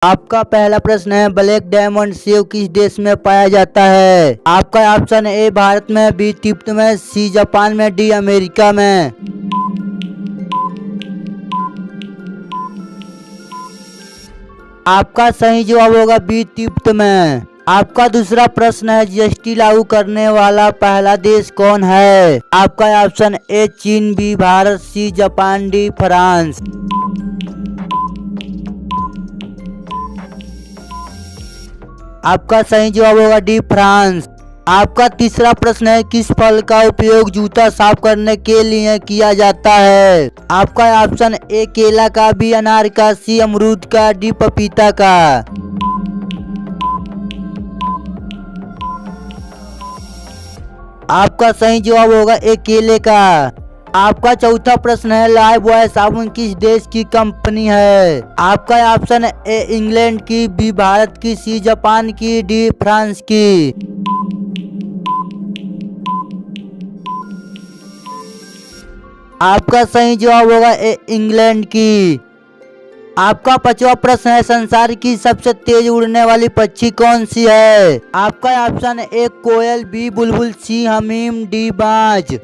आपका पहला प्रश्न है, ब्लैक डायमंड सेव किस देश में पाया जाता है? आपका ऑप्शन ए भारत में, बी तिब्बत में, सी जापान में, डी अमेरिका में। आपका सही जवाब होगा बी तिब्बत में। आपका दूसरा प्रश्न है, जीएसटी लागू करने वाला पहला देश कौन है? आपका ऑप्शन ए चीन, B Bharat, C Japan, D France. आपका सही जवाब होगा डी फ्रांस। आपका तीसरा प्रश्न है, किस फल का उपयोग जूता साफ करने के लिए किया जाता है? आपका ऑप्शन ए केला का, बी अनार का, सी अमरूद का, डी पपीता का। आपका सही जवाब होगा ए केले का। आपका चौथा प्रश्न है, लाइफ बॉय साबुन किस देश की कंपनी है? आपका ऑप्शन ए इंग्लैंड की, बी भारत की, सी जापान की, डी फ्रांस की। आपका सही जवाब होगा ए इंग्लैंड की। आपका पांचवा प्रश्न है, संसार की सबसे तेज उड़ने वाली पक्षी कौन सी है? आपका ऑप्शन ए कोयल, बी बुलबुल, सी हमीम, डी बाज।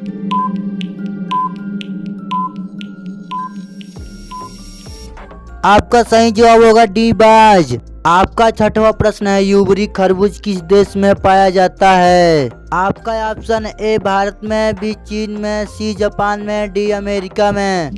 आपका सही जवाब होगा डी बाज। आपका छठवां प्रश्न है, यूबरी खरबूज किस देश में पाया जाता है? आपका ऑप्शन ए भारत में, बी चीन में, सी जापान में, डी अमेरिका में।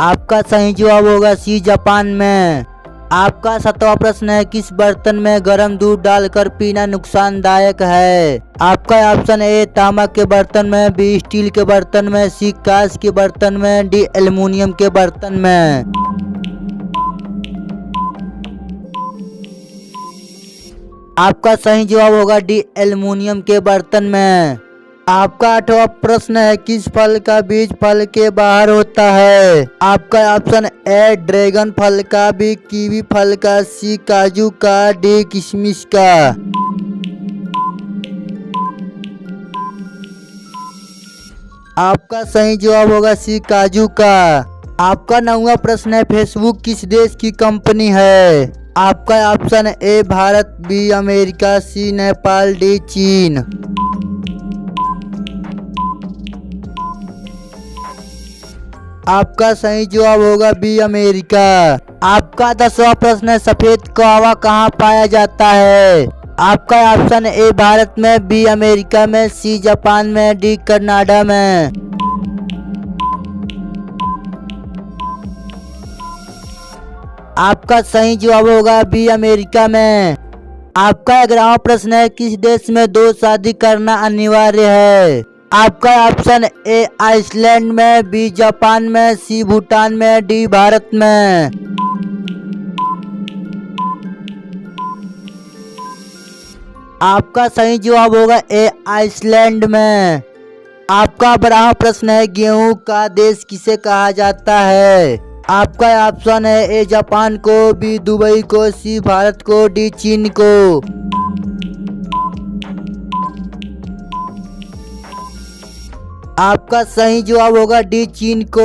आपका सही जवाब होगा सी जापान में। आपका सातवां प्रश्न है, किस बर्तन में गर्म दूध डालकर पीना नुकसानदायक है? आपका ऑप्शन ए तांबा के बर्तन में, बी स्टील के बर्तन में, सी कांच के बर्तन में, डी एल्युमिनियम के बर्तन में। आपका सही जवाब होगा डी एल्युमिनियम के बर्तन में। आपका आठवां प्रश्न है, किस फल का बीज फल के बाहर होता है? आपका ऑप्शन ए ड्रैगन फल का, बी कीवी फल का, सी काजू का, डी किशमिश का। आपका सही जवाब होगा सी काजू का। आपका नौवां प्रश्न है, फेसबुक किस देश की कंपनी है? आपका option A Bharat, B America, C Nepal, D चीन। आपका सही जवाब होगा बी अमेरिका। आपका 10वां प्रश्न है, सफेद कौवा कहाँ पाया जाता है? आपका ऑप्शन ए भारत में, बी अमेरिका में, सी जापान में, डी कनाडा में। आपका सही जवाब होगा बी अमेरिका में। आपका 11वां प्रश्न है, किस देश में 2 शादी करना अनिवार्य है? आपका ऑप्शन ए आइसलैंड में, बी जापान में, सी भूटान में, डी भारत में। आपका सही जवाब होगा ए आइसलैंड में। आपका 12वां प्रश्न है, गेहूं का देश किसे कहा जाता है? आपका ऑप्शन है ए जापान को, बी दुबई को, सी भारत को, डी चीन को। आपका सही जवाब होगा डी चीन को।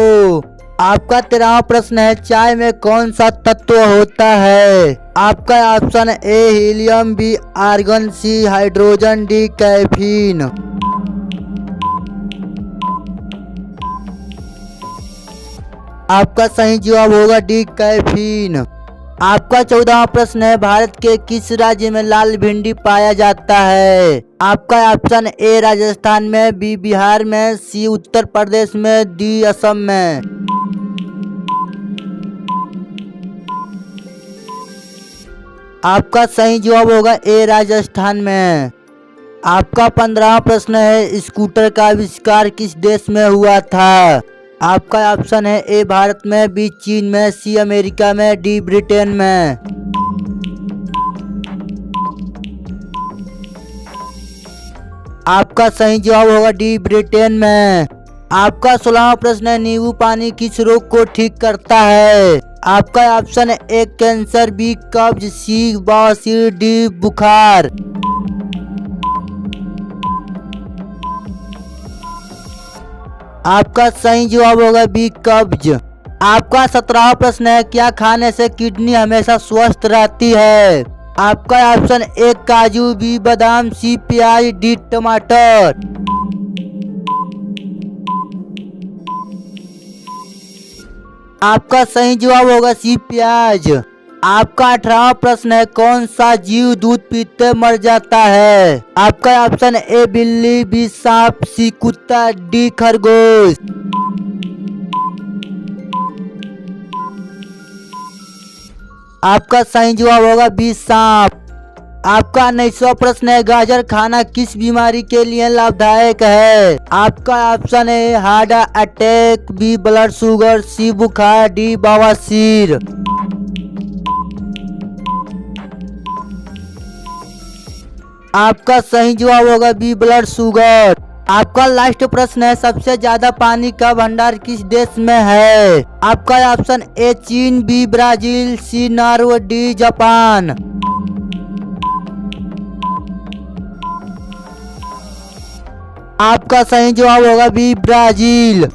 आपका 13वां प्रश्न है, चाय में कौन सा तत्व होता है? आपका option A helium, B argon, C hydrogen, D caffeine. आपका सही जवाब होगा डी कैफीन। आपका 14वां प्रश्न है, भारत के किस राज्य में लाल भिंडी पाया जाता है? आपका ऑप्शन ए राजस्थान में, बी बिहार में, सी उत्तर प्रदेश में, डी असम में। आपका सही जवाब होगा ए राजस्थान में। आपका 15वां प्रश्न है, स्कूटर का आविष्कार किस देश में हुआ था? आपका ऑप्शन है ए भारत में, बी चीन में, सी अमेरिका में, डी ब्रिटेन में। आपका सही जवाब होगा डी ब्रिटेन में। आपका 16वां प्रश्न है, नींबू पानी किस रोग को ठीक करता है? आपका ऑप्शन है ए कैंसर, बी कब्ज, सी बवासीर, डी बुखार। आपका सही जवाब होगा बी कब्ज। आपका 17वां प्रश्न है, क्या खाने से किडनी हमेशा स्वस्थ रहती है? आपका ऑप्शन ए काजू, बी बादाम, सी प्याज, डी टमाटर। आपका सही जवाब होगा सी प्याज। आपका 18वां प्रश्न है, कौन सा जीव दूध पीते मर जाता है? आपका ऑप्शन ए बिल्ली, बी सांप, सी कुत्ता, डी खरगोश। आपका सही जवाब होगा बी सांप। आपका 19वां प्रश्न है, गाजर खाना किस बीमारी के लिए लाभदायक है? आपका ऑप्शन है heart attack, B blood sugar, C बुखार, डी बवासीर। आपका सही जवाब होगा बी ब्लड शुगर। आपका लास्ट प्रश्न है, सबसे ज्यादा पानी का भंडार किस देश में है? आपका ऑप्शन ए चीन, बी ब्राजील, सी नॉर्वे, डी जापान। आपका सही जवाब होगा बी ब्राजील।